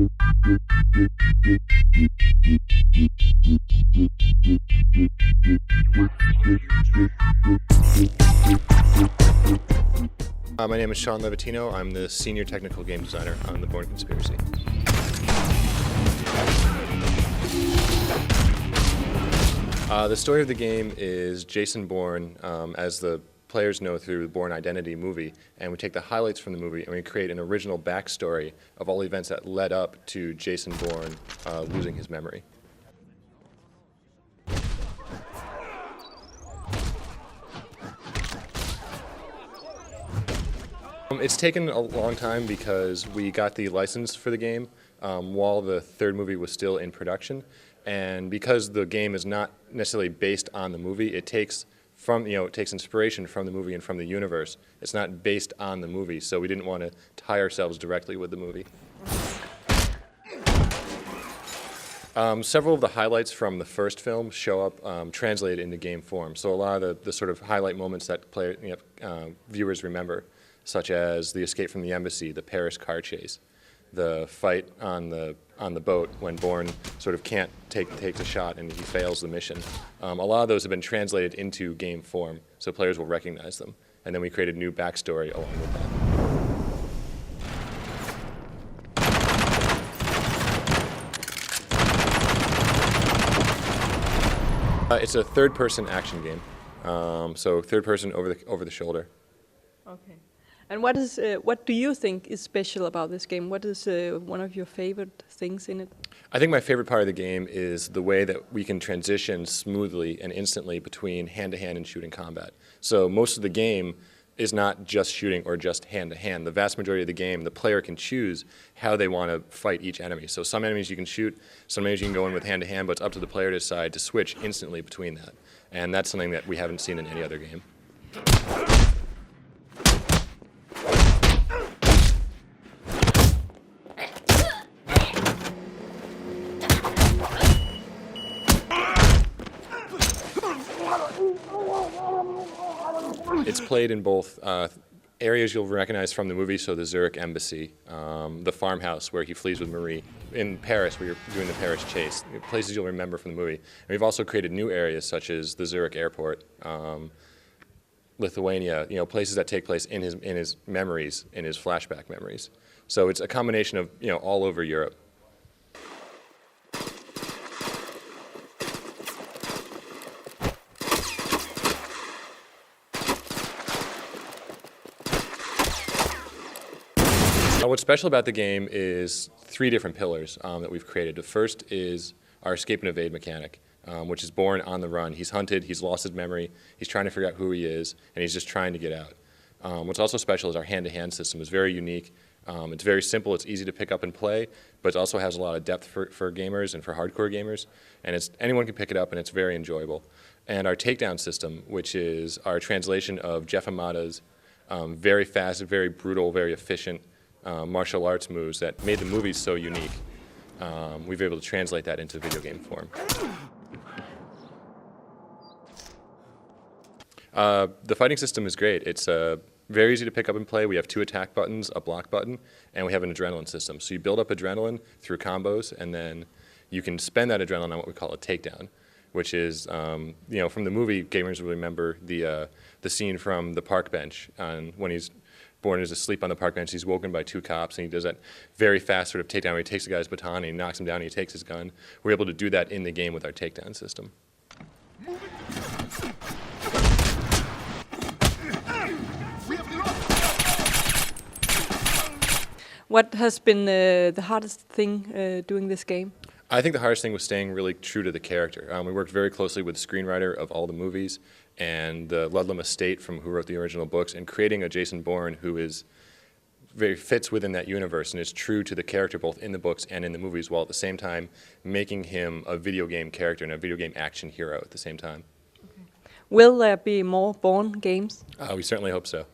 My name is Sean Levatino. I'm the senior technical game designer on the Bourne Conspiracy. The story of the game is Jason Bourne, as the players know through the Bourne Identity movie, and we take the highlights from the movie and we create an original backstory of all the events that led up to Jason Bourne losing his memory. It's taken a long time because we got the license for the game while the third movie was still in production, and because the game is not necessarily based on the movie, it takes inspiration from the movie and from the universe. It's not based on the movie, so we didn't want to tie ourselves directly with the movie. Several of the highlights from the first film show up translated into game form. So a lot of the sort of highlight moments that viewers remember, such as the escape from the embassy, the Paris car chase, the fight on the boat when Bourne sort of can't take a shot and he fails the mission. A lot of those have been translated into game form, so players will recognize them. And then we created new backstory along with that. It's a third-person action game, so third-person over the shoulder. Okay. And what do you think is special about this game? What is one of your favorite things in it? I think my favorite part of the game is the way that we can transition smoothly and instantly between hand-to-hand and shooting combat. So most of the game is not just shooting or just hand-to-hand. The vast majority of the game, the player can choose how they want to fight each enemy. So some enemies you can shoot, some enemies you can go in with hand-to-hand, but it's up to the player to decide to switch instantly between that. And that's something that we haven't seen in any other game. It's played in both areas you'll recognize from the movie, so the Zurich embassy, the farmhouse where he flees with Marie, in Paris where you're doing the Paris chase, places you'll remember from the movie. And we've also created new areas such as the Zurich airport, Lithuania, places that take place in his memories, in his flashback memories. So it's a combination of all over Europe. What's special about the game is three different pillars that we've created. The first is our escape and evade mechanic, which is Bourne on the run. He's hunted, he's lost his memory, he's trying to figure out who he is, and he's just trying to get out. What's also special is our hand-to-hand system. It's very unique. It's very simple, it's easy to pick up and play, but it also has a lot of depth for gamers and for hardcore gamers, and anyone can pick it up and it's very enjoyable. And our takedown system, which is our translation of Jeff Amada's very fast, very brutal, very efficient martial arts moves that made the movies so unique. We've been able to translate that into video game form. The fighting system is great. It's very easy to pick up and play. We have 2 attack buttons, a block button, and we have an adrenaline system. So you build up adrenaline through combos, and then you can spend that adrenaline on what we call a takedown, which is, from the movie, gamers will remember the scene from the park bench when Bourne is asleep on the park bench. He's woken by 2 cops, and he does that very fast sort of takedown where he takes the guy's baton and he knocks him down and he takes his gun. We're able to do that in the game with our takedown system. What has been the hardest thing doing this game? I think the hardest thing was staying really true to the character. We worked very closely with the screenwriter of all the movies and the Ludlam estate who wrote the original books, and creating a Jason Bourne who fits within that universe and is true to the character both in the books and in the movies, while at the same time making him a video game character and a video game action hero at the same time. Okay. Will there be more Bourne games? We certainly hope so.